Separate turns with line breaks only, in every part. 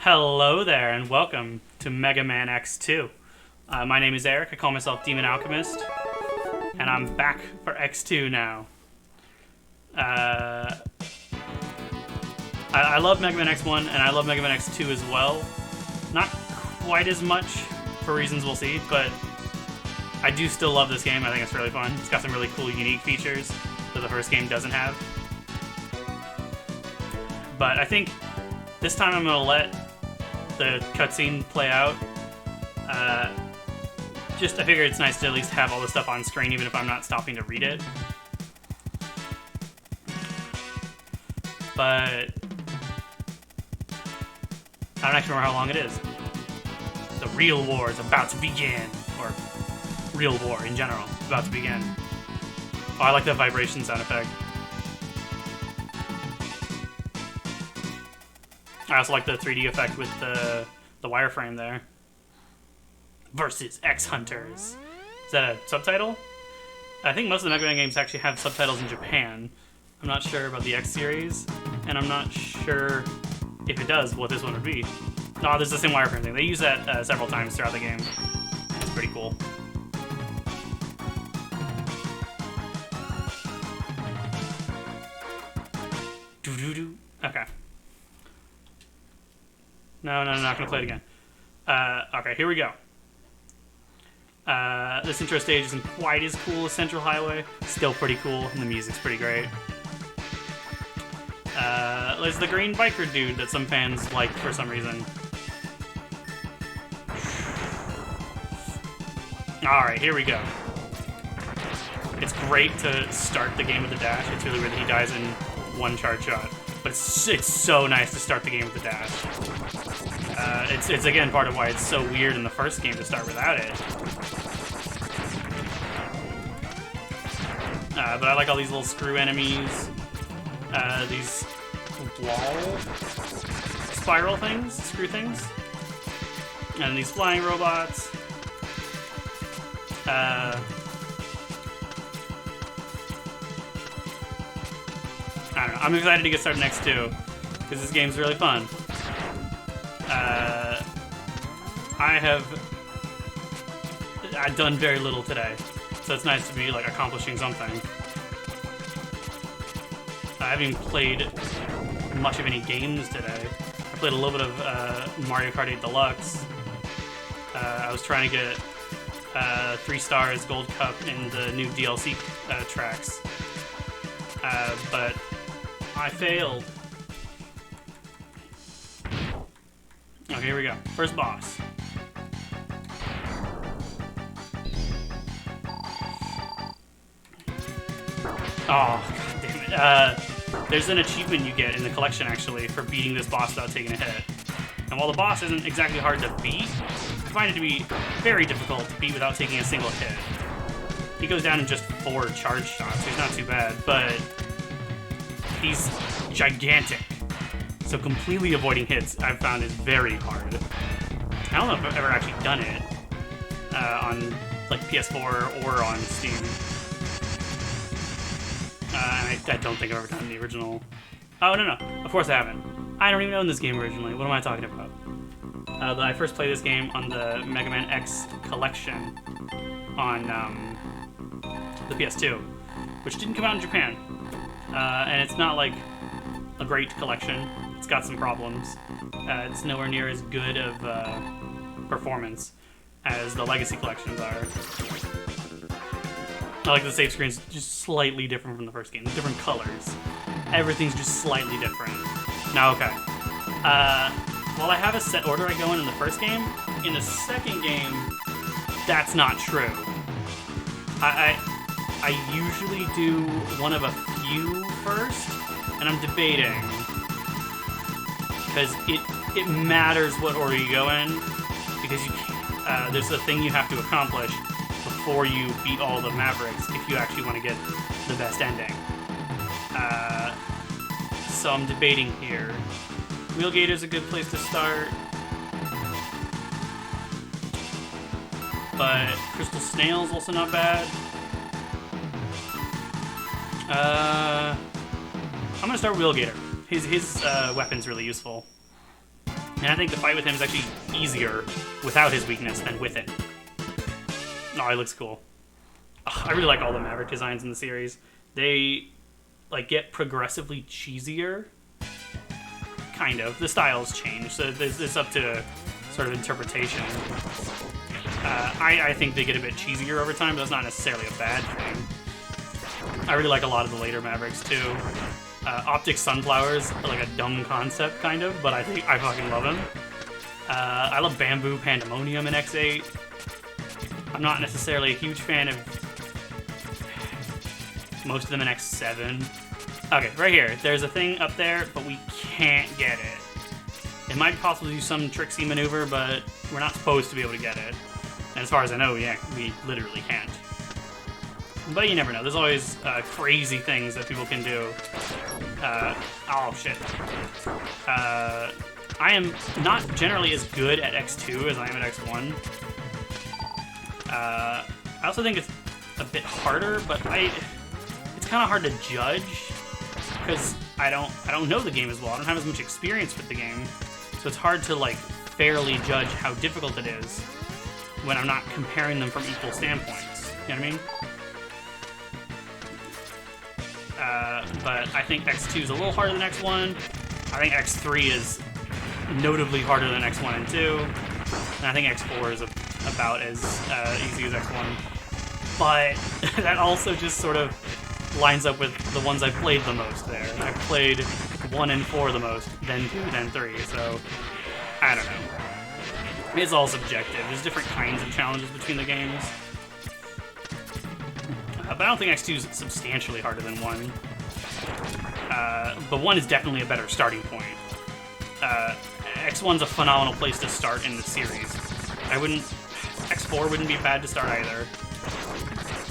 Hello there, and welcome to Mega Man X2. My name is Eric. I call myself Demon Alchemist, and I'm back for X2 now. I love Mega Man X1, and I love Mega Man X2 as well. Not quite as much, for reasons we'll see, but I do still love this game. I think it's really fun. It's got some really cool, unique features that the first game doesn't have. But I think this time I'm going to let the cutscene play out. I figure it's nice to at least have all the stuff on screen, even if I'm not stopping to read it. But I don't actually remember how long it is. The real war is about to begin. Or real war in general is about to begin. Oh, I like that vibration sound effect. I also like the 3D effect with the wireframe there. Versus X Hunters. Is that a subtitle? I think most of the Mega Man games actually have subtitles in Japan. I'm not sure about the X series, and I'm not sure if it does what this one would be. No, there's the same wireframe thing. They use that several times throughout the game. It's pretty cool. Doo-doo-doo. Okay. No, I'm not going to play it again. Okay, here we go. This intro stage isn't quite as cool as Central Highway. Still pretty cool, and the music's pretty great. There's the green biker dude that some fans like for some reason. Alright, here we go. It's great to start the game with the dash. It's really weird that he dies in one charge shot. But it's so nice to start the game with the dash. It's again part of why it's so weird in the first game to start without it. But I like all these little screw enemies. These wall spiral things, screw things. And these flying robots. I don't know. I'm excited to get started next too, because this game's really fun. I've done very little today, so it's nice to be like accomplishing something. I haven't even played much of any games today. I played a little bit of Mario Kart 8 Deluxe. I was trying to get 3 stars Gold Cup in the new DLC tracks, but I failed. Okay, here we go. First boss. Oh, god damn it. There's an achievement you get in the collection, actually, for beating this boss without taking a hit. And while the boss isn't exactly hard to beat, I find it to be very difficult to beat without taking a single hit. He goes down in just 4 charge shots, so he's not too bad, but he's gigantic. So completely avoiding hits, I've found, is very hard. I don't know if I've ever actually done it on like PS4 or on Steam. I don't think I've ever done the original. Oh, no. Of course I haven't. I don't even own this game originally. What am I talking about? I first played this game on the Mega Man X collection on the PS2, which didn't come out in Japan. And it's not like a great collection. It's got some problems. It's nowhere near as good of performance as the Legacy collections are. I like the save screen's just slightly different from the first game. Different colors. Everything's just slightly different. Now, okay. While I have a set order I go in the first game, in the second game, that's not true. I usually do one of a few first, and I'm debating. Because it matters what order you go in, because there's a thing you have to accomplish before you beat all the Mavericks if you actually want to get the best ending. So I'm debating here. Wheelgator's a good place to start, but Crystal Snail's also not bad. I'm gonna start Wheelgator. His weapon's really useful. And I think the fight with him is actually easier without his weakness than with it. Oh, he looks cool. Oh, I really like all the Maverick designs in the series. They like get progressively cheesier. Kind of. The styles change, so it's up to sort of interpretation. I think they get a bit cheesier over time, but that's not necessarily a bad thing. I really like a lot of the later Mavericks too. Optic Sunflowers are like a dumb concept, kind of, but I fucking love them. I love Bamboo Pandemonium in X8. I'm not necessarily a huge fan of most of them in X7. Okay, right here. There's a thing up there, but we can't get it. It might possibly do some tricksy maneuver, but we're not supposed to be able to get it. And as far as I know, we literally can't. But you never know. There's always crazy things that people can do. Oh, shit. I am not generally as good at X2 as I am at X1. I also think it's a bit harder, but it's kind of hard to judge because I don't know the game as well. I don't have as much experience with the game, so it's hard to like fairly judge how difficult it is when I'm not comparing them from equal standpoints. You know what I mean? But I think X2 is a little harder than X1. I think X3 is notably harder than X1 and 2. And I think X4 is about as easy as X1. But that also just sort of lines up with the ones I've played the most there. I've played 1 and 4 the most, then 2, then 3, so I don't know. It's all subjective. There's different kinds of challenges between the games. But I don't think X2 is substantially harder than 1. But 1 is definitely a better starting point. X1's a phenomenal place to start in the series. X4 wouldn't be bad to start either.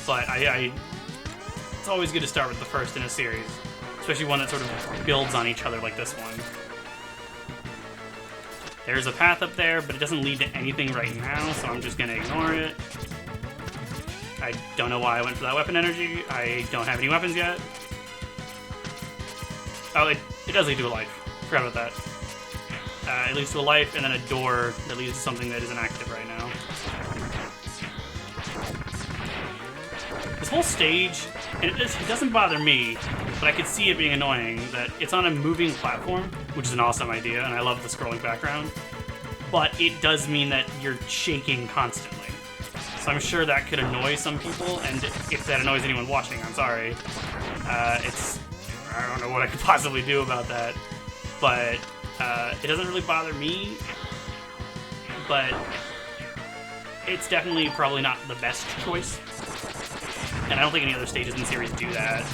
But it's always good to start with the first in a series. Especially one that sort of builds on each other like this one. There's a path up there, but it doesn't lead to anything right now, so I'm just gonna ignore it. I don't know why I went for that weapon energy. I don't have any weapons yet. Oh, it does lead to a life. Forgot about that. It leads to a life and then a door that leads to something that isn't active right now. This whole stage, and it doesn't bother me, but I could see it being annoying that it's on a moving platform, which is an awesome idea, and I love the scrolling background. But it does mean that you're shaking constantly. So I'm sure that could annoy some people, and if that annoys anyone watching, I'm sorry. I don't know what I could possibly do about that. But it doesn't really bother me, but it's definitely probably not the best choice. And I don't think any other stages in the series do that.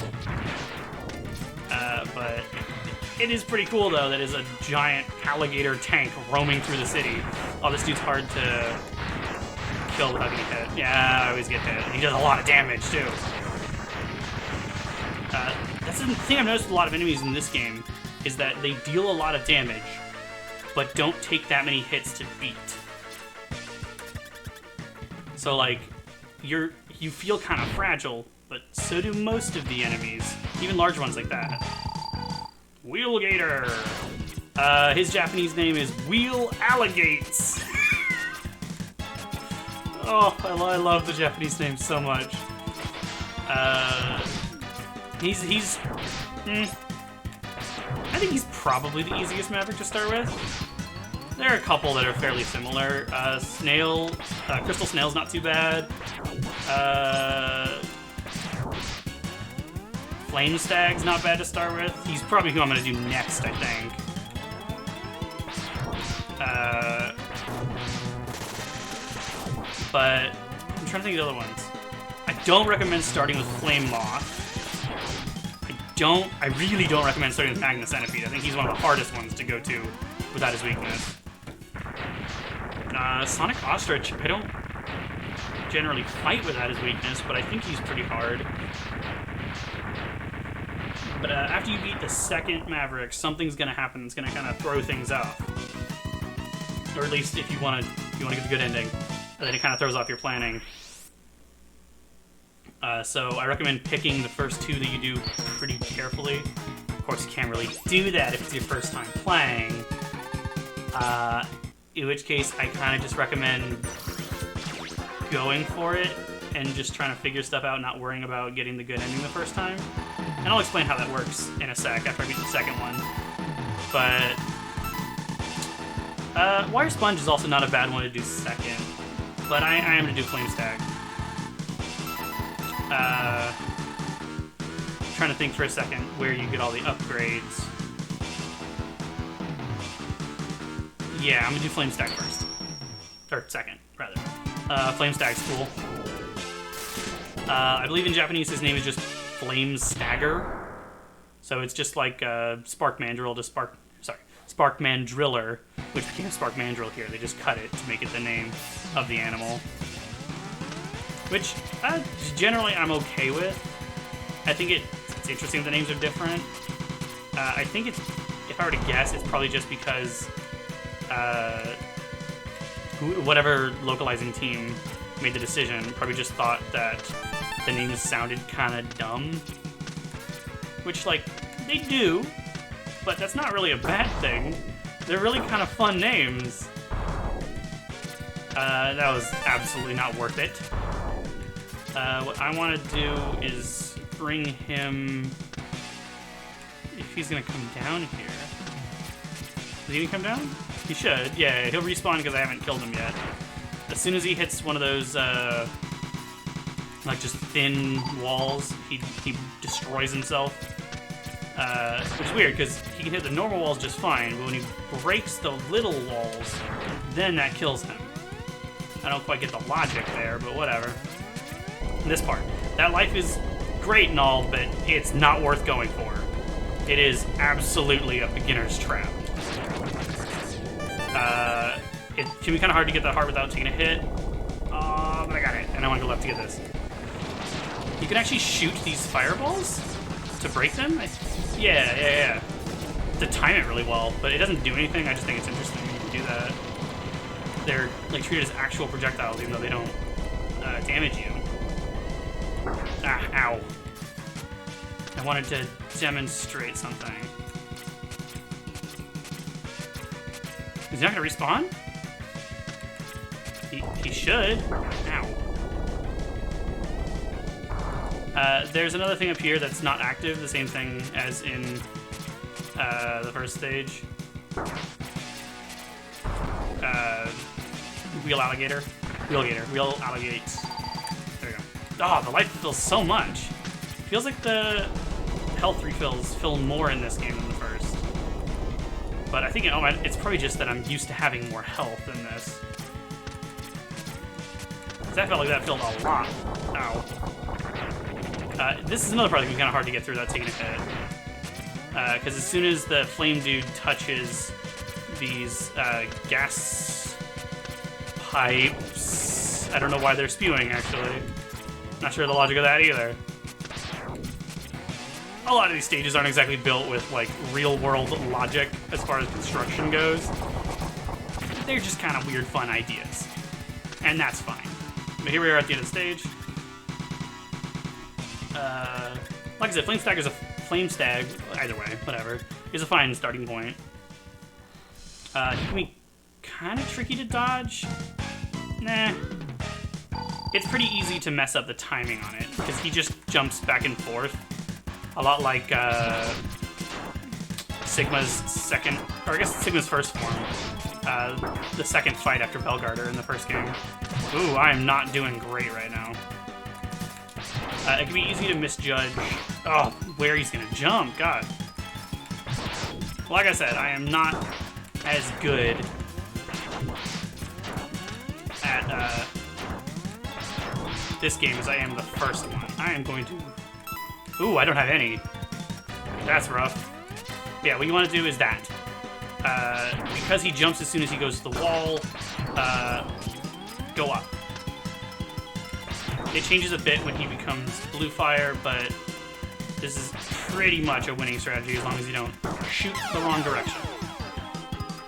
But it is pretty cool, though, that is a giant alligator tank roaming through the city. Oh, this dude's hard to kill without getting hit. Yeah, I always get hit. And he does a lot of damage, too. That's the thing I've noticed with a lot of enemies in this game, is that they deal a lot of damage, but don't take that many hits to beat. So, like, you feel kind of fragile, but so do most of the enemies, even large ones like that. Wheelgator! His Japanese name is Wheel Alligates! Oh, I love the Japanese name so much. I think he's probably the easiest Maverick to start with. There are a couple that are fairly similar. Crystal Snail's not too bad. Flame Stag's not bad to start with. He's probably who I'm going to do next, I think. But I'm trying to think of the other ones. I don't recommend starting with Flame Moth. I really don't recommend starting with Magna Centipede. I think he's one of the hardest ones to go to without his weakness. Sonic Ostrich, I don't generally fight without his weakness, but I think he's pretty hard. But after you beat the second Maverick, something's going to happen that's going to kind of throw things off. Or at least if you want to get the good ending. And then it kind of throws off your planning. So I recommend picking the first two that you do pretty carefully. Of course, you can't really do that if it's your first time playing. In which case, I kind of just recommend going for it and just trying to figure stuff out, not worrying about getting the good ending the first time. And I'll explain how that works in a sec after I beat the second one. But Wire Sponge is also not a bad one to do second, but I am going to do Flame Stag. Trying to think for a second where you get all the upgrades. Yeah, I'm going to do Flame Stag first. Or second, rather. Flame Stag's cool. I believe in Japanese his name is just Flame Stagger. So it's just like Spark Mandrill to Spark Mandriller, which became Spark Mandrill here. They just cut it to make it the name of the animal. Which, generally I'm okay with. I think it's interesting that the names are different. I think it's, if I were to guess, it's probably just because whatever localizing team made the decision probably just thought that the names sounded kind of dumb. Which, like, they do, but that's not really a bad thing. They're really kind of fun names. That was absolutely not worth it. What I want to do is bring him... If he's going to come down here... Is he going to come down? He should. Yeah, he'll respawn because I haven't killed him yet. As soon as he hits one of those, like, just thin walls, he destroys himself. Which is weird, because he can hit the normal walls just fine, but when he breaks the little walls, then that kills him. I don't quite get the logic there, but whatever. This part. That life is great and all, but it's not worth going for. It is absolutely a beginner's trap. It can be kind of hard to get that heart without taking a hit. Oh, but I got it, and I want to go left to get this. You can actually shoot these fireballs to break them? Yeah. To time it really well, but it doesn't do anything. I just think it's interesting when you can do that. They're like treated as actual projectiles, even though they don't damage you. Ah, ow. I wanted to demonstrate something. Is he not gonna respawn? He should. Ow. There's another thing up here that's not active, the same thing as in the first stage. Wheel Alligator. Wheel Alligate. There we go. Oh, the life fills so much. Feels like the health refills fill more in this game than the first. But I think it's probably just that I'm used to having more health than this. That felt like that filled a lot. Ow. This is another part that can be kind of hard to get through without taking a hit. Because as soon as the flame dude touches these gas pipes, I don't know why they're spewing, actually. Not sure the logic of that either. A lot of these stages aren't exactly built with, like, real-world logic as far as construction goes. They're just kind of weird, fun ideas. And that's fine. But here we are at the end of the stage. Like I said, Flame Stag, either way, whatever, is a fine starting point. He can be kind of tricky to dodge. Nah. It's pretty easy to mess up the timing on it, because he just jumps back and forth. A lot like Sigma's second, or I guess Sigma's first form. The second fight after Belgarder in the first game. Ooh, I am not doing great right now. It can be easy to misjudge where he's gonna jump. God. Like I said, I am not as good at this game as I am the first one. I am going to... Ooh, I don't have any. That's rough. Yeah, what you want to do is that. Because he jumps as soon as he goes to the wall, go up. It changes a bit when he becomes blue fire, but this is pretty much a winning strategy as long as you don't shoot the wrong direction.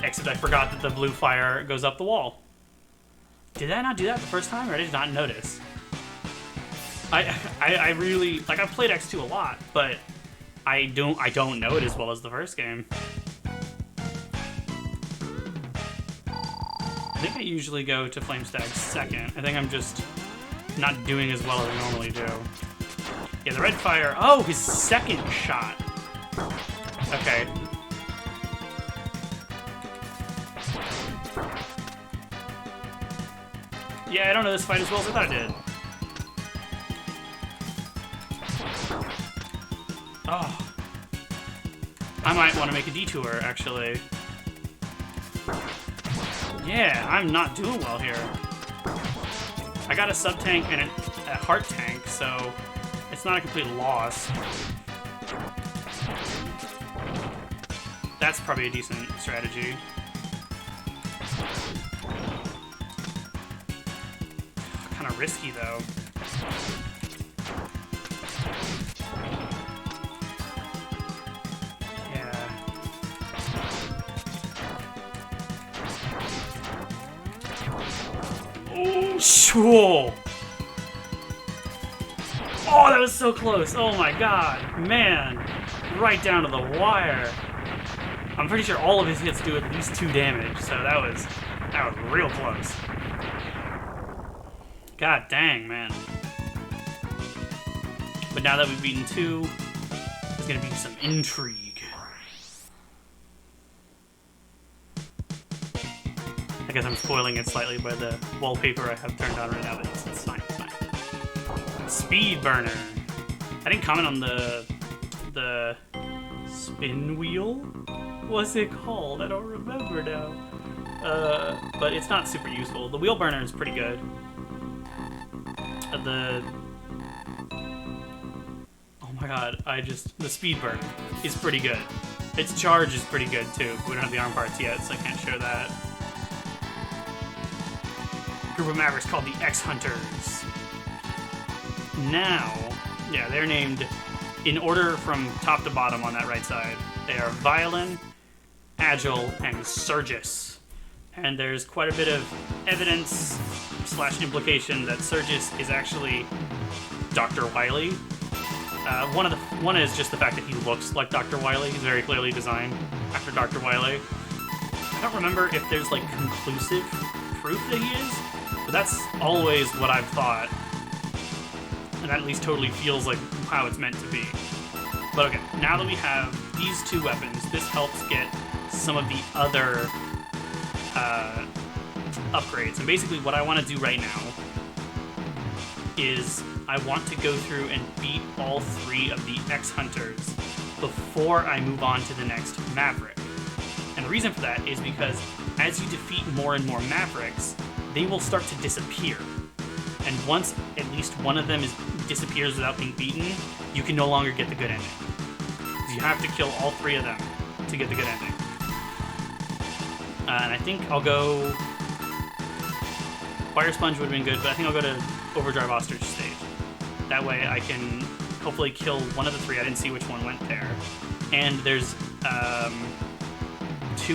Except I forgot that the blue fire goes up the wall. Did I not do that the first time, or did I just not notice? I really, like, I've played X2 a lot, but I don't know it as well as the first game. I think I usually go to Flame Stag second. I think I'm just not doing as well as I normally do. Yeah, the red fire. Oh, his second shot. Okay. Yeah, I don't know this fight as well as I thought I did. Oh. I might want to make a detour, actually. Yeah, I'm not doing well here. I got a sub-tank and a heart tank, so it's not a complete loss. That's probably a decent strategy. Kind of risky, though. Whoa. Oh, that was so close. Oh my god. Man. Right down to the wire. I'm pretty sure all of his hits do at least 2 damage, so that was real close. God dang, man. But now that we've beaten 2, there's gonna be some intrigue. I guess I'm spoiling it slightly by the wallpaper I have turned on right now, but it's fine, it's fine. Speed burner. I didn't comment on the spin wheel? What's it called? I don't remember now. But it's not super useful. The wheel burner is pretty good. Oh my god, the speed burner is pretty good. Its charge is pretty good too. We don't have the arm parts yet, so I can't show that. Group of Mavericks called the X-Hunters. Now, yeah, they're named in order from top to bottom on that right side. They are Violin, Agile, and Surgis. And there's quite a bit of evidence / implication that Surgis is actually Dr. Wily. One is just the fact that he looks like Dr. Wily. He's very clearly designed after Dr. Wily. I don't remember if there's like conclusive proof that he is, but that's always what I've thought. And that at least totally feels like how it's meant to be. But okay, now that we have these 2 weapons, this helps get some of the other upgrades. And basically what I want to do right now is I want to go through and beat all 3 of the X-Hunters before I move on to the next Maverick. And the reason for that is because as you defeat more and more Mavericks, they will start to disappear. And once at least one of them disappears without being beaten, you can no longer get the good ending. So you have to kill all 3 of them to get the good ending. And I think I'll go... Fire Sponge would have been good, but I think I'll go to Overdrive Ostrich stage. That way I can hopefully kill one of the 3. I didn't see which one went there. And there's 2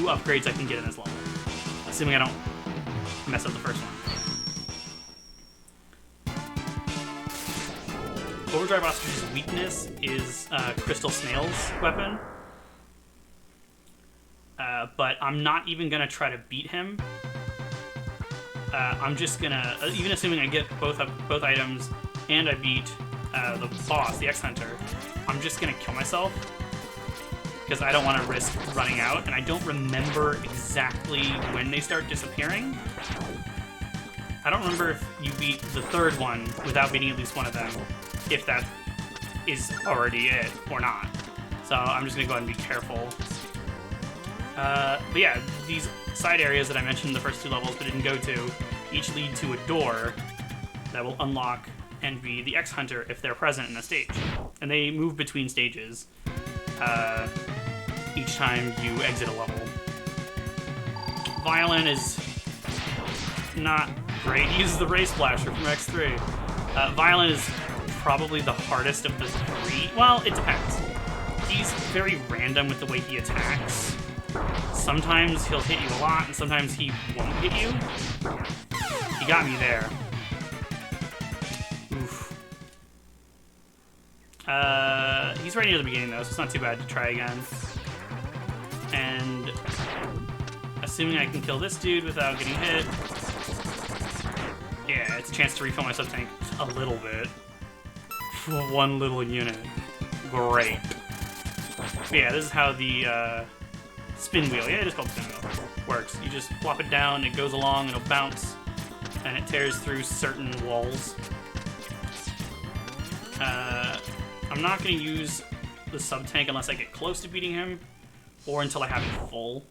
upgrades I can get in this level. Assuming I don't mess up the first one. Overdrive Ostrich's weakness is Crystal Snail's weapon. But I'm not even going to try to beat him. I'm just going to, even assuming I get both items and I beat the boss, the X-Hunter, I'm just going to kill myself. Because I don't want to risk running out, and I don't remember exactly when they start disappearing. I don't remember if you beat the 3rd one without beating at least one of them, if that is already it or not. So I'm just going to go ahead and be careful. But yeah, these side areas that I mentioned in the first 2 levels but didn't go to, each lead to a door that will unlock and be the X-Hunter if they're present in a stage. And they move between stages each time you exit a level. Violin is not great. He uses the Ray Splasher from X3. Violin is probably the hardest of the 3. Well, it depends. He's very random with the way he attacks. Sometimes he'll hit you a lot, and sometimes he won't hit you. He got me there. Oof. He's right near the beginning, though, so it's not too bad to try again. And assuming I can kill this dude without getting hit. Yeah, it's a chance to refill my sub-tank a little bit. For one little unit. Great. But yeah, this is how the spin wheel, yeah, it is called spin wheel, works. You just flop it down, it goes along, it'll bounce, and it tears through certain walls. I'm not going to use the sub-tank unless I get close to beating him, or until I have it full.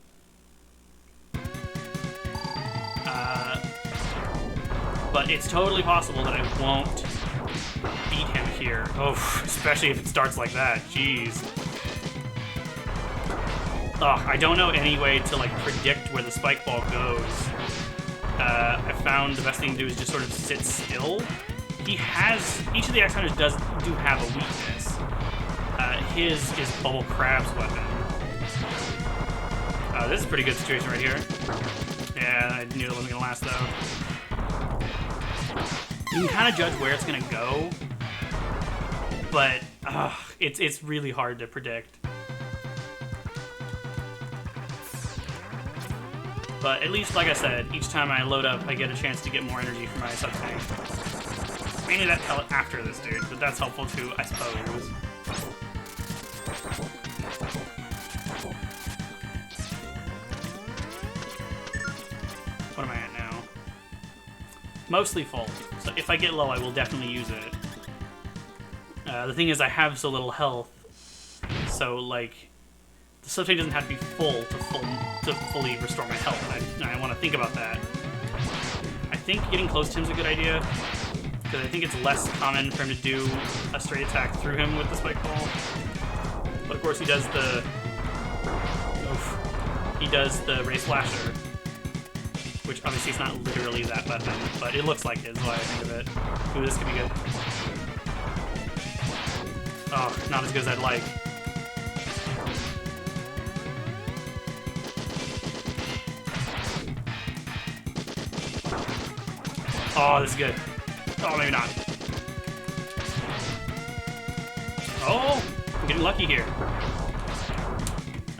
But it's totally possible that I won't beat him here. Oh, especially if it starts like that. Jeez. Ugh, I don't know any way to like predict where the spike ball goes. I found the best thing to do is just sort of sit still. He has, each of the X Hunters do have a weakness. His is Bubble Crab's weapon. This is a pretty good situation right here. Yeah, I knew it wasn't gonna last though. You can kind of judge where it's gonna go, but it's really hard to predict. But at least, like I said, each time I load up, I get a chance to get more energy from my sub-tank. Mainly that pellet after this dude, but that's helpful too, I suppose. What am I at now? Mostly full. So if I get low, I will definitely use it. The thing is, I have so little health, so like the sub-tank doesn't have to be full to fully restore my health. I want to think about that. I think getting close to him is a good idea, because I think it's less common for him to do a straight attack through him with the spike ball. But of course, he does the Ray Splasher, which obviously is not literally that weapon, but it looks like it, is why I think of it. Ooh, this could be good. Oh, not as good as I'd like. Oh, this is good. Oh, maybe not. Oh, I'm getting lucky here.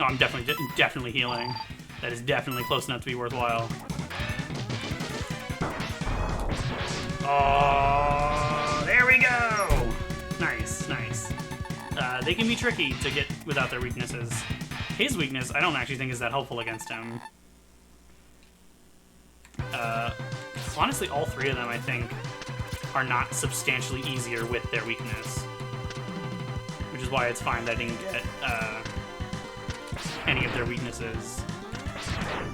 Oh, I'm definitely healing. That is definitely close enough to be worthwhile. Oh, there we go! Nice, nice. They can be tricky to get without their weaknesses. His weakness, I don't actually think is that helpful against him. Honestly, all three of them, I think, are not substantially easier with their weakness. Which is why it's fine that I didn't get any of their weaknesses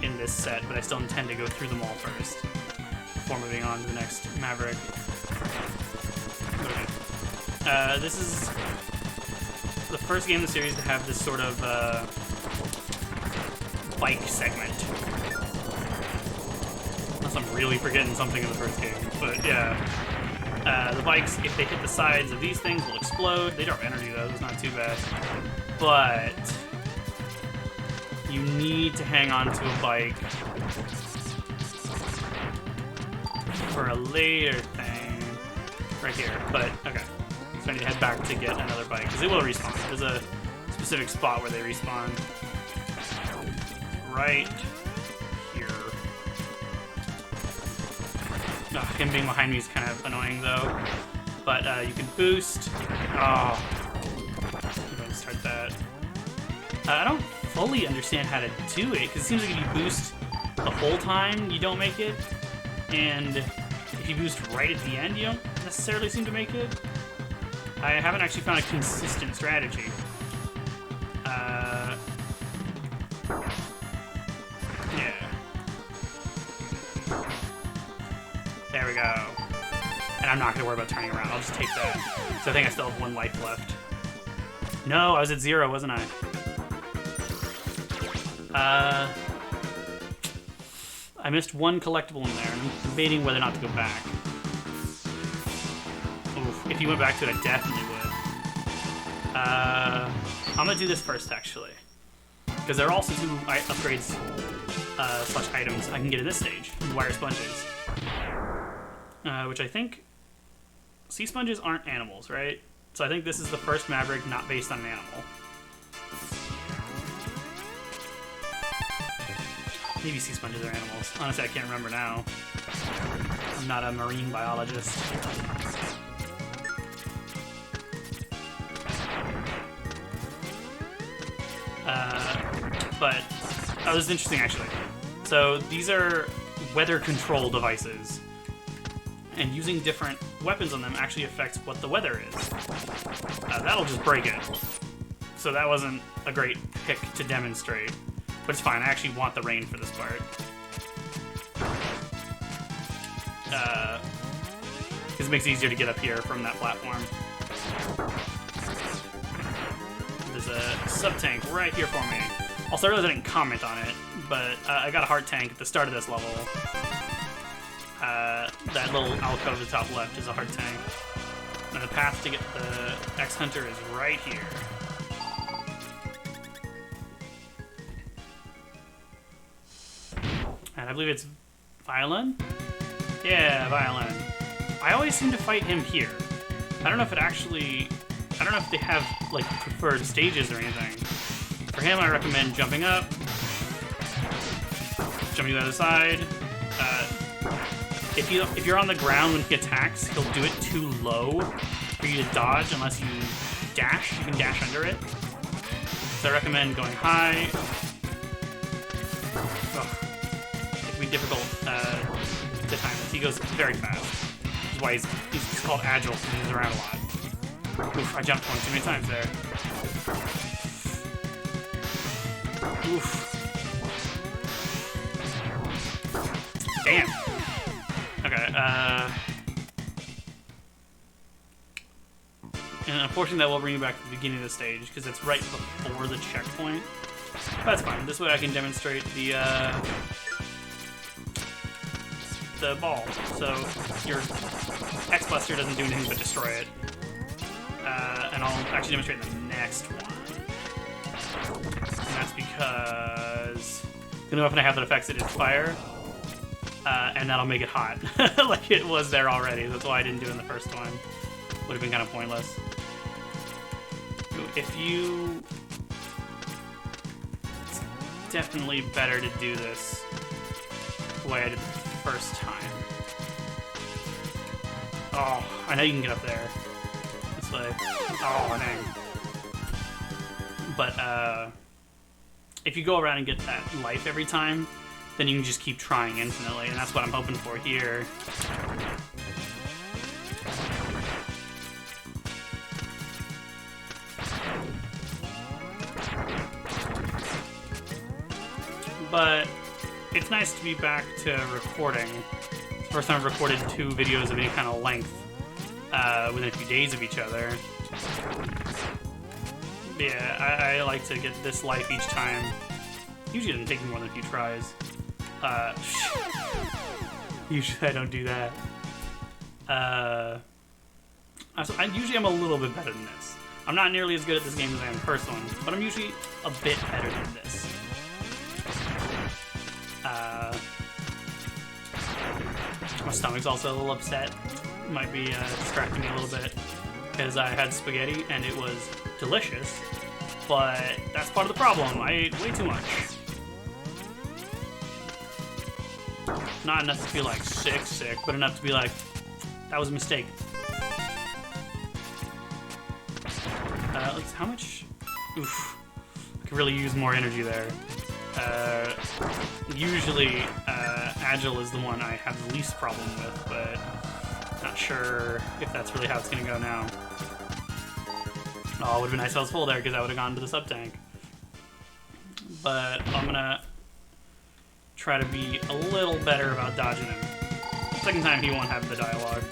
in this set, but I still intend to go through them all first before moving on to the next Maverick. Okay. This is the first game in the series to have this sort of bike segment. Unless I'm really forgetting something in the first game, but yeah. The bikes, if they hit the sides of these things, will explode. They drop energy though, it's not too bad. But you need to hang on to a bike for a later thing. Right here, but okay. So I need to head back to get another bike, because it will respawn. There's a specific spot where they respawn. Right here. Him being behind me is kind of annoying though. But you can boost. Oh. I'm going to start that. I don't fully understand how to do it, because it seems like if you boost the whole time, you don't make it. And if you boost right at the end, you don't necessarily seem to make it. I haven't actually found a consistent strategy. Yeah. There we go. And I'm not going to worry about turning around. I'll just take that. So I think I still have one life left. No, I was at 0, wasn't I? I missed one collectible in there, and I'm debating whether or not to go back. Oof, if you went back to it, I definitely would. I'm gonna do this first, actually. Because there are also 2 upgrades slash items I can get in this stage. Wire sponges. Which I think... Sea sponges aren't animals, right? So I think this is the first Maverick not based on an animal. Maybe sea sponges are animals. Honestly, I can't remember now. I'm not a marine biologist. But oh, this is interesting actually. So these are weather control devices, and using different weapons on them actually affects what the weather is. That'll just break it. So that wasn't a great pick to demonstrate, but it's fine. I actually want the rain for this part. Because it makes it easier to get up here from that platform. There's a sub-tank right here for me. Also, I realized I didn't comment on it, but I got a heart tank at the start of this level. That little alcove at the top left is a heart tank. And the path to get the X-Hunter is right here. And I believe it's Violin? Yeah, Violin. I always seem to fight him here. I don't know if they have, like, preferred stages or anything. For him, I recommend jumping up, jumping to the other side. If you're on the ground when he attacks, he'll do it too low for you to dodge unless you dash. You can dash under it. So I recommend going high. It can be difficult to time this. He goes very fast. Which is why he's called agile, because he moves around a lot. Oof, I jumped one too many times there. Oof. Damn. Okay, and unfortunately that will bring you back to the beginning of the stage, because it's right before the checkpoint. But that's fine. This way I can demonstrate the ball. So your X-Buster doesn't do anything but destroy it. And I'll actually demonstrate the next one. And that's because the only weapon I have that affects it is fire. And that'll make it hot, like it was there already. That's why I didn't do it in the first one. Would have been kind of pointless. It's definitely better to do this the way I did the first time. Oh, I know you can get up there. This way. Oh, dang. But, if you go around and get that life every time, then you can just keep trying infinitely, and that's what I'm hoping for here. But it's nice to be back to recording. It's the first time I've recorded 2 videos of any kind of length within a few days of each other. But yeah, I like to get this life each time. Usually it doesn't take me more than a few tries. Usually I don't do that. Usually I'm a little bit better than this. I'm not nearly as good at this game as I am in the first one, but I'm usually a bit better than this. My stomach's also a little upset. Might be distracting me a little bit, because I had spaghetti and it was delicious, but that's part of the problem. I ate way too much. Not enough to feel like sick, but enough to be like, that was a mistake. How much? Oof. I could really use more energy there. Usually, Agile is the one I have the least problem with, but not sure if that's really how it's going to go now. Oh, it would have been nice if I was full there, because I would have gone to the sub-tank. But I'm going to try to be a little better about dodging him. Second time he won't have the dialogue.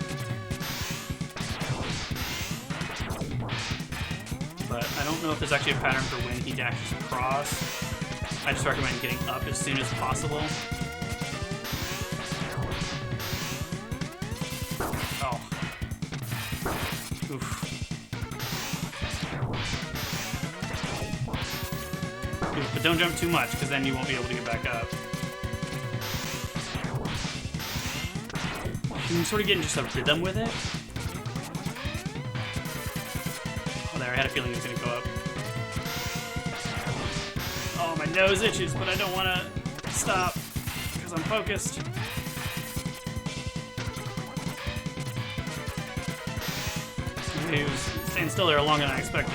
But I don't know if there's actually a pattern for when he dashes across. I just recommend getting up as soon as possible. Oh. Oof. Oof, but don't jump too much, because then you won't be able to get back up. You can sort of get in just a rhythm with it. Oh, there, I had a feeling it was going to go up. Oh, my nose itches, but I don't want to stop. I'm focused. He was staying still there longer than I expected.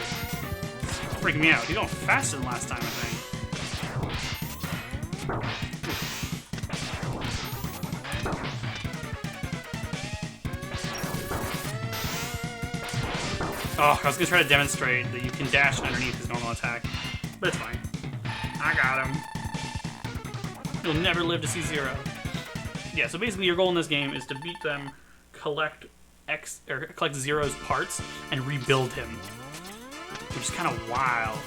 It's freaking me out. He's going faster than last time, I think. Oh, I was gonna try to demonstrate that you can dash underneath his normal attack, but it's fine. I got him. You'll never live to see Zero. Yeah, so basically your goal in this game is to beat them, collect Zero's parts, and rebuild him, which is kind of wild.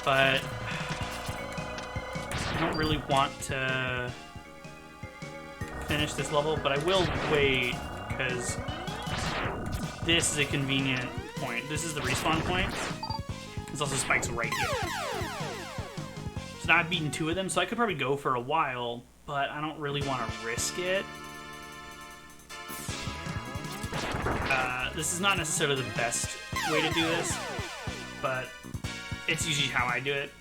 But I don't really want to finish this level, but I will wait, because this is a convenient point. This is the respawn point. There's also spikes right here. So now I've beaten 2 of them, so I could probably go for a while, but I don't really want to risk it. This is not necessarily the best way to do this, but it's usually how I do it.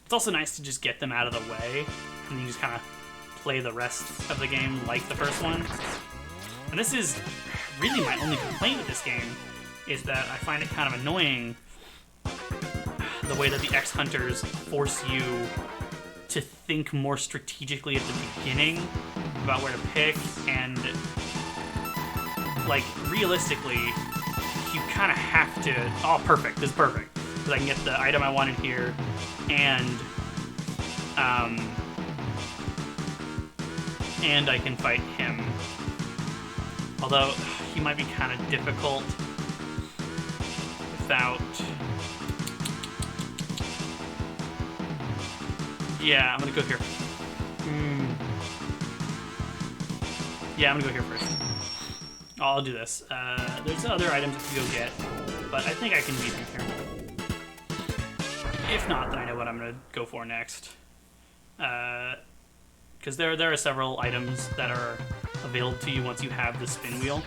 It's also nice to just get them out of the way, and you just kind of play the rest of the game like the first one. And this is really my only complaint with this game, is that I find it kind of annoying the way that the X-Hunters force you to think more strategically at the beginning about where to pick, and like realistically you kind of have to... Oh, perfect. This is perfect. Because I can get the item I wanted here, and I can fight him. Although, he might be kind of difficult without... Yeah, I'm gonna go here. Yeah, I'm gonna go here first. I'll do this. There's other items to go get, but I think I can beat them here. If not, then I know what I'm gonna go for next. Because there are several items that are available to you once you have the spin wheel.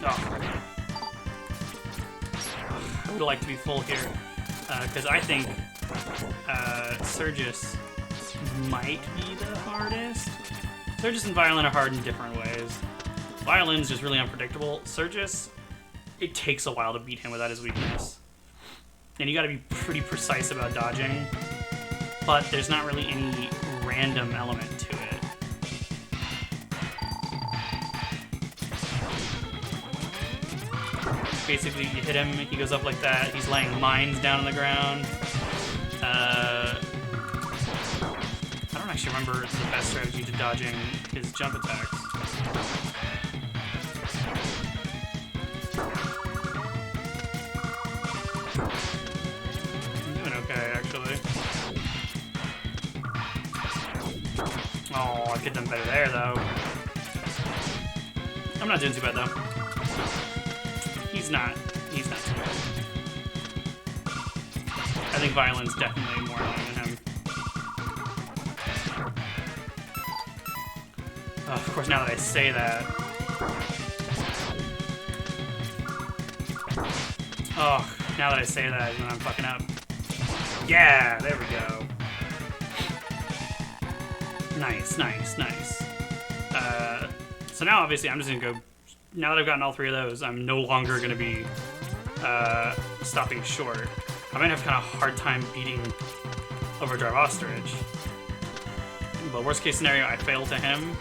Oh. I would like to be full here, because I think Surgis might be the hardest. Surgis and Violin are hard in different ways. Violin's just really unpredictable. Surgis, it takes a while to beat him without his weakness. And you gotta be pretty precise about dodging, but there's not really any random element to it. Basically, you hit him, he goes up like that, he's laying mines down on the ground. I don't actually remember the best strategy to dodging his jump attacks. I'm doing okay, actually. Oh, I could have done better there, though. I'm not doing too bad, though. He's not too bad. I think Violin's definitely more annoying than him. Of course, now that I say that... Oh, now that I say that, then I'm fucking up. Yeah, there we go. Nice, nice, nice. So now, obviously, I'm just gonna go... Now that I've gotten all 3 of those, I'm no longer gonna be stopping short. I might have kind of a hard time beating Overdrive Ostrich. But worst case scenario, I fail to him,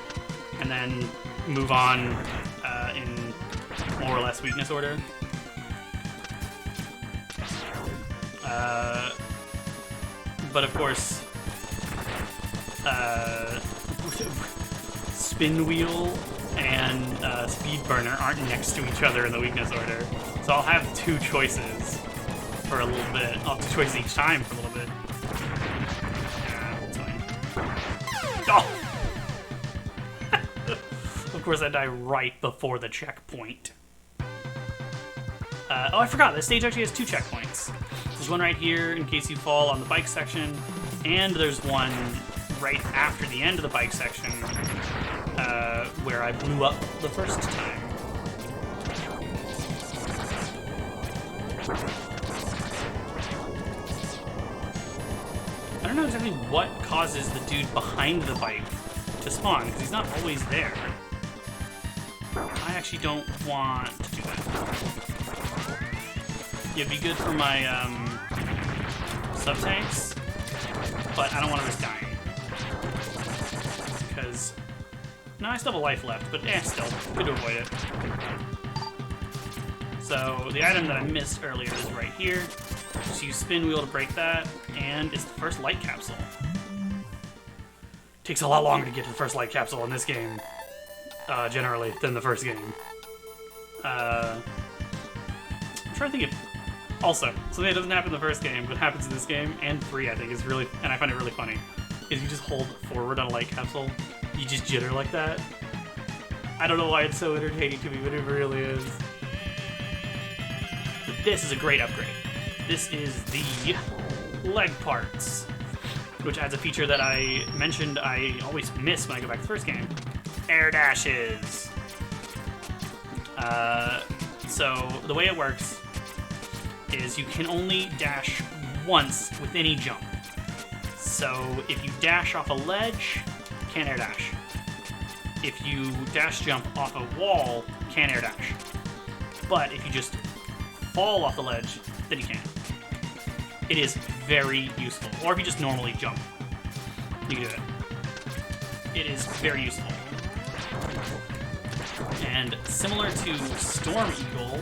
and then move on in more or less weakness order. But of course, Spin Wheel and Speed Burner aren't next to each other in the weakness order. So I'll have 2 choices for a little bit. I'll have 2 choices each time for a little bit. Yeah, that's fine. Oh! Of course, I die right before the checkpoint. Oh, I forgot. This stage actually has 2 checkpoints. There's one right here in case you fall on the bike section, and there's one right after the end of the bike section where I blew up the first time. I don't know exactly what causes the dude behind the bike to spawn, because he's not always there. I actually don't want to do that. It'd be good for my sub-tanks, but I don't want to risk dying. Because, no, I still have a life left, but still, good to avoid it. So, the item that I missed earlier is right here. Just use spin wheel to break that, and it's the first light capsule. Takes a lot longer to get to the first light capsule in this game, generally, than the first game. I'm trying to think if... Also, something that doesn't happen in the first game, but happens in this game, and 3, I think, is really... And I find it really funny, is you just hold forward on a light capsule, you just jitter like that. I don't know why it's so entertaining to me, but it really is. But this is a great upgrade. This is the leg parts, which adds a feature that I mentioned I always miss when I go back to the first game. Air dashes. So the way it works is you can only dash once with any jump. So if you dash off a ledge, can't air dash. If you dash jump off a wall, can't air dash. But if you just fall off the ledge, then you can. It is very useful. Or if you just normally jump, you can do it. It is very useful. And similar to Storm Eagle,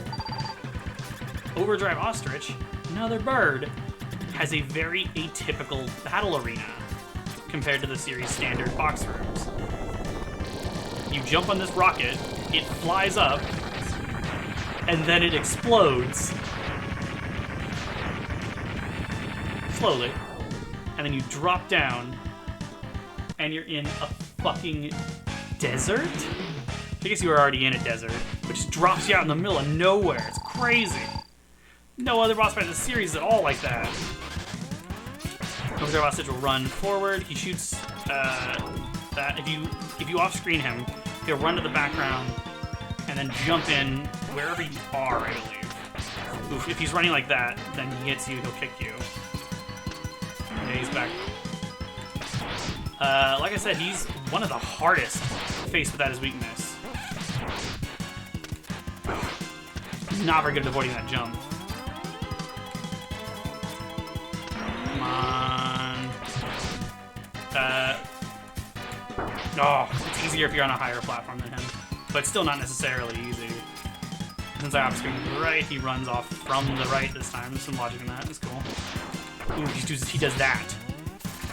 Overdrive Ostrich, another bird, has a very atypical battle arena compared to the series' standard box rooms. You jump on this rocket, it flies up, and then it explodes slowly, and then you drop down, and you're in a fucking desert? I guess you were already in a desert, but just drops you out in the middle of nowhere. It's crazy. No other boss fight in the series is at all like that. Overdrive Ostrich will run forward. He shoots that. If you off-screen him, he'll run to the background and then jump in wherever you are, I believe. Oof, if he's running like that, then he hits you, he'll kick you. Yeah, he's back. Like I said, he's one of the hardest faced without his weakness. Not very good at avoiding that jump. Come on. Oh, it's easier if you're on a higher platform than him, but still not necessarily easy. Since I off-screen to the right, he runs off from the right this time. There's some logic in that. That's cool. Ooh, he does that,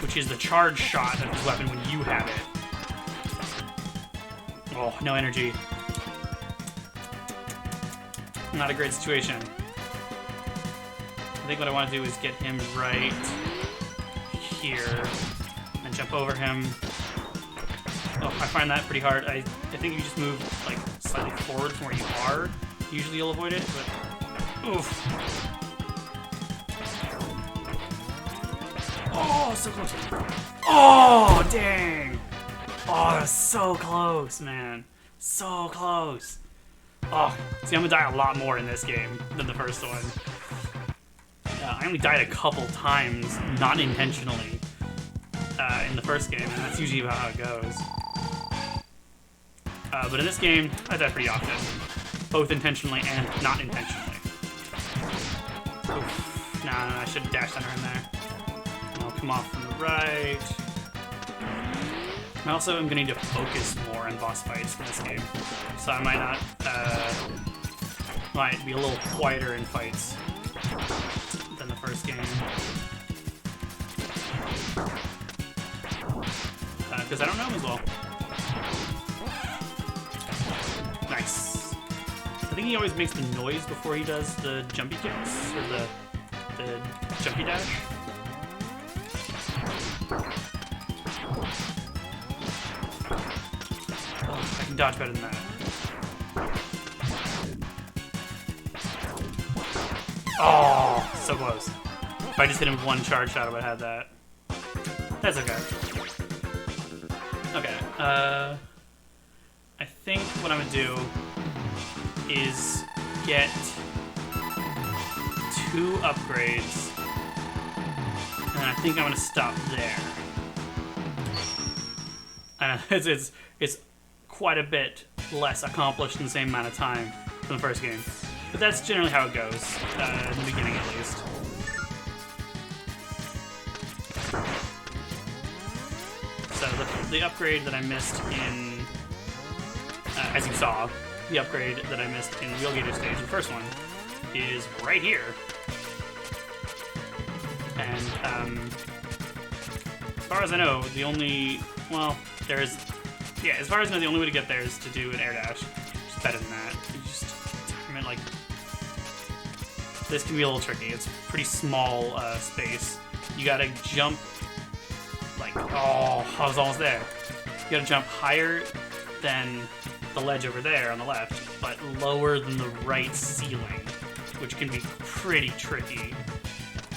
which is the charge shot of his weapon when you have it. Oh, no energy. Not a great situation. I think what I want to do is get him right here and jump over him. Oh, I find that pretty hard. I think you just move like slightly forward from where you are. Usually you'll avoid it, but oof. Oh, so close. Oh, dang. Oh, that's so close, man. So close. Oh, see, I'm gonna die a lot more in this game than the first one. I only died a couple times, not intentionally, in the first game, and that's usually about how it goes. But in this game, I die pretty often, both intentionally and not intentionally. Oof. Nah, I should have dashed under him there. I'll come off from the right. I also am going to need to focus more on boss fights in this game, so I might not, might be a little quieter in fights than the first game. Because I don't know him as well. Nice. I think he always makes the noise before he does the jumpy kicks, or the jumpy dash. Oh, I can dodge better than that. Oh, so close. If I just hit him with one charge shot, I would have had that. That's okay. Okay, I think what I'm gonna do is get 2 upgrades, and I think I'm gonna stop there. And it's quite a bit less accomplished in the same amount of time from the first game, but that's generally how it goes in the beginning, at least. So the upgrade that I missed in, as you saw, the upgrade that I missed in the Alligator stage, the first one, is right here. And as far as I know, the only, well, there's, yeah, as far as I know, the only way to get there is to do an air dash, which is better than that. You just, I mean, like, this can be a little tricky. It's a pretty small space. You gotta jump, like, oh, I was almost there. You gotta jump higher than the ledge over there on the left, but lower than the right ceiling, which can be pretty tricky.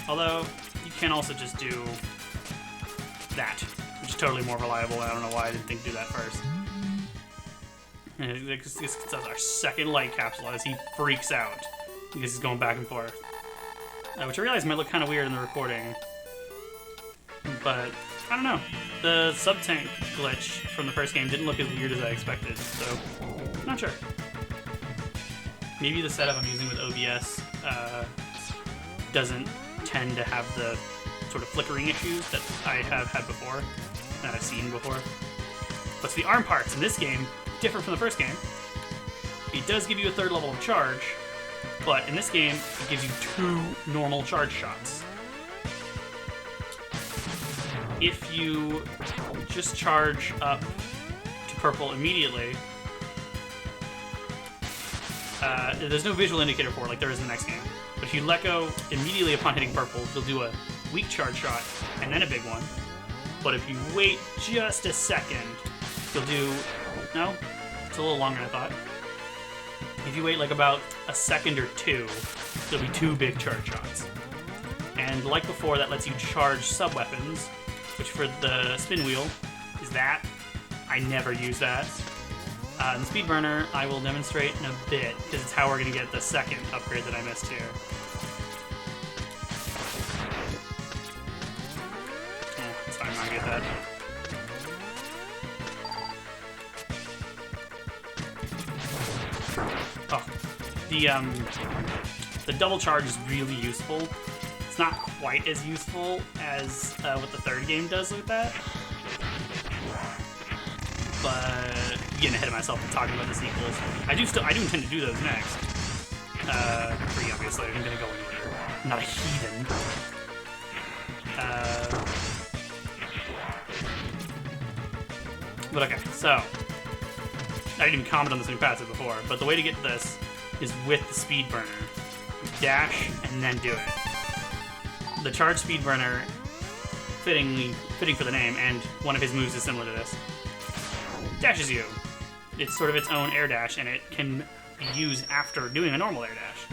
Although, you can also just do that, which is totally more reliable. I don't know why I didn't think to do that first. And this is our second light capsule as he freaks out because he's going back and forth. Which I realize might look kind of weird in the recording. But, I don't know. The sub-tank glitch from the first game didn't look as weird as I expected, so not sure. Maybe the setup I'm using with OBS doesn't tend to have the sort of flickering issues that I have had before, that I've seen before. But the arm parts in this game, different from the first game. It does give you a 3rd level of charge, but in this game, it gives you 2 normal charge shots. If you just charge up to purple immediately, there's no visual indicator for it like there is in the next game. But if you let go immediately upon hitting purple, you'll do a weak charge shot and then a big one. But if you wait just a second, you'll do... No? It's a little longer than I thought. If you wait like about a second or 2, there'll be 2 big charge shots. And like before, that lets you charge sub-weapons, which for the spin wheel is that. I never use that. And the speed burner, I will demonstrate in a bit, because it's how we're going to get the second upgrade that I missed here. It's fine, I'm not going to get that. Oh, the double charge is really useful. It's not quite as useful as what the 3rd game does with that. But getting ahead of myself and talking about the sequels, I do intend to do those next. Pretty obviously, I'm gonna go anywhere. I'm not a heathen. But okay, so I didn't even comment on this new passive before, but the way to get this is with the speed burner. Dash and then do it. The charge speed burner, fitting for the name, and one of his moves is similar to this. Dashes you. It's sort of its own air dash, and it can be used after doing a normal air dash.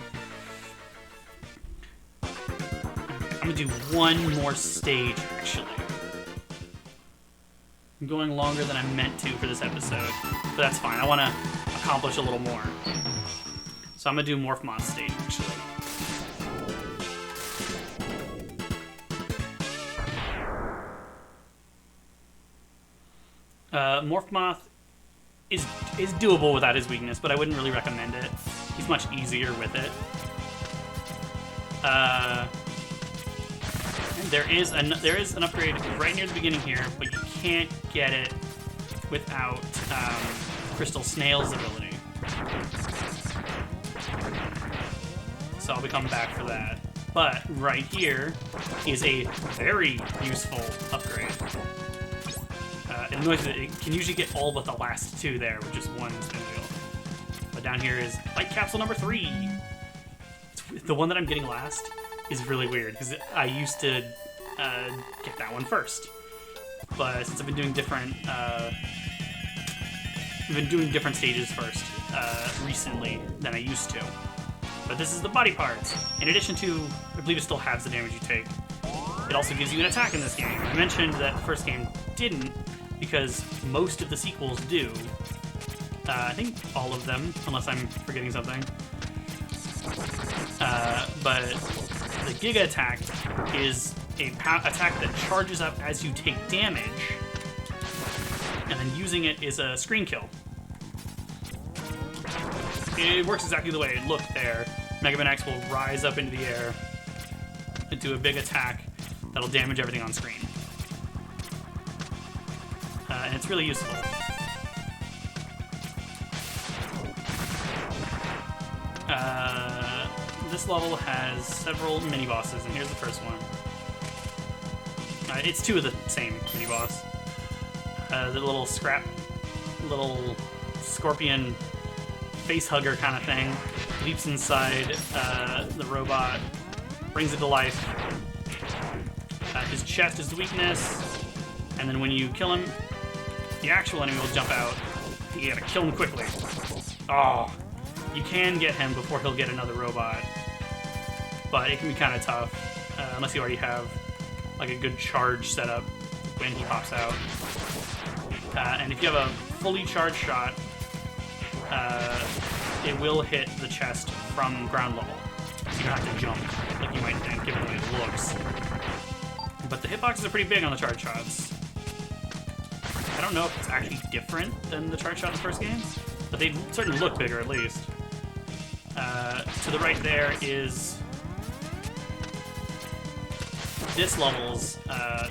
I'm gonna do one more stage, actually. I'm going longer than I meant to for this episode, but that's fine. I want to accomplish a little more. So I'm gonna do Morph Moth stage, actually. Morph Moth is doable without his weakness, but I wouldn't really recommend it. He's much easier with it. There is an upgrade right near the beginning here, but you can't get it without Crystal Snail's ability. So I'll be coming back for that. But right here is a very useful upgrade. It annoys me that it can usually get all but the last 2 there with just one spin wheel. But down here is light capsule number 3. The one that I'm getting last is really weird because I used to get that one first. But since I've been doing different stages first recently than I used to. But this is the body parts. In addition to, I believe it still halves the damage you take. It also gives you an attack in this game. I mentioned that the first game didn't, because most of the sequels do. I think all of them, unless I'm forgetting something. But the Giga Attack is a attack that charges up as you take damage, and then using it is a screen kill. It works exactly the way it looked there. Mega Man X will rise up into the air and do a big attack that'll damage everything on screen. And it's really useful. This level has several mini-bosses, and here's the first one. It's two of the same mini-boss. The little scorpion face-hugger kind of thing leaps inside the robot, brings it to life. His chest is the weakness, and then when you kill him, the actual enemy will jump out. You gotta kill him quickly. Oh, you can get him before he'll get another robot, but it can be kind of tough unless you already have like a good charge set up when he pops out. And if you have a fully charged shot, it will hit the chest from ground level, so you don't have to jump like you might think, given the way it looks. But the hitboxes are pretty big on the charge shots. I don't know if it's actually different than the charge shot in the first game, but they certainly look bigger at least. To the right there is this level's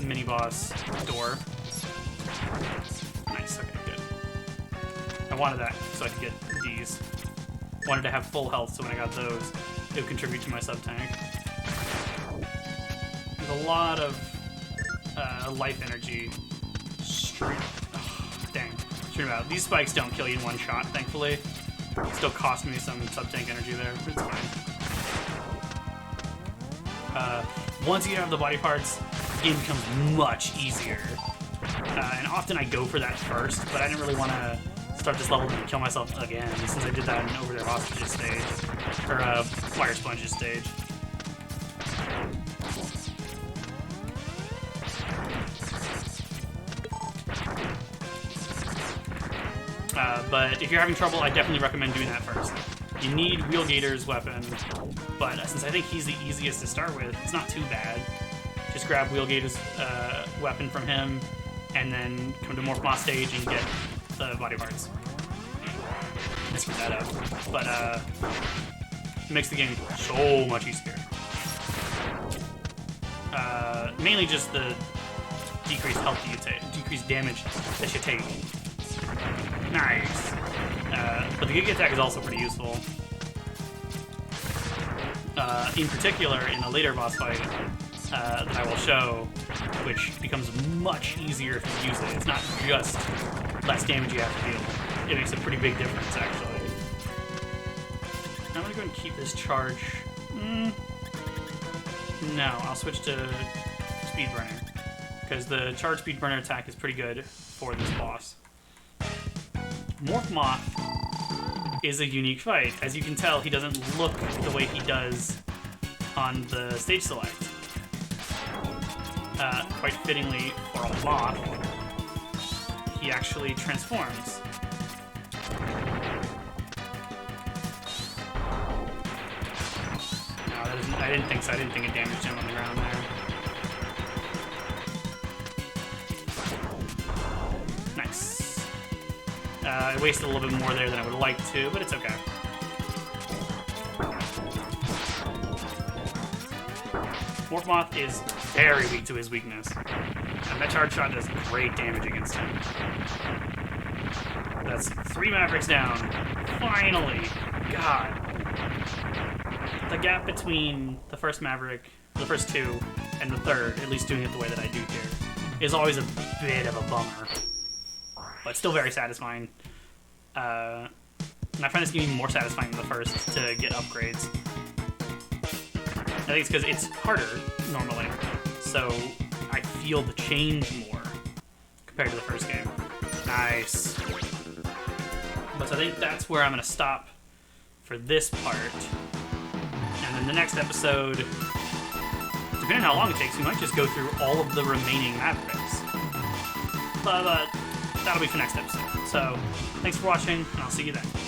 mini-boss door. Nice, okay, good. I wanted that so I could get these. Wanted to have full health, so when I got those, it would contribute to my sub-tank. There's a lot of life energy. Stream out. These spikes don't kill you in one shot, thankfully. Still cost me some sub-tank energy there, but it's fine. Once you have the body parts, the game becomes much easier. And often I go for that first, but I didn't really want to start this level and kill myself again, since I did that in Over There Hostages stage, or Fire Sponges stage. But if you're having trouble, I definitely recommend doing that first. You need Wheelgator's weapon, but since I think he's the easiest to start with, it's not too bad. Just grab Wheelgator's weapon from him, and then come to Morphmoth stage and get the body parts. I screwed that up, but it makes the game so much easier. Mainly just the decreased health that you take, decreased damage that you take. Nice. But the Giga Attack is also pretty useful. In particular, in a later boss fight that I will show, which becomes much easier if you use it. It's not just less damage you have to deal. It makes a pretty big difference, actually. I'm gonna go and keep this charge. No, I'll switch to Speedburner, because the charge Speedburner attack is pretty good for this boss. Morphmoth is a unique fight. As you can tell, he doesn't look the way he does on the stage select. Quite fittingly for a moth, he actually transforms. No, I didn't think so. I didn't think it damaged him on the ground there. Nice. I wasted a little bit more there than I would have liked to, but it's okay. Morphmoth is very weak to his weakness, and that charge shot does great damage against him. That's 3 Mavericks down. Finally! God. The gap between the first Maverick, the first two, and the third, at least doing it the way that I do here, is always a bit of a bummer. But still very satisfying. And I find this game even more satisfying than the first to get upgrades. I think it's because it's harder, normally, so I feel the change more compared to the first game. Nice. But so I think that's where I'm going to stop for this part. And then the next episode, depending on how long it takes, we might just go through all of the remaining Mavericks. But that'll be for next episode. So, thanks for watching, and I'll see you then.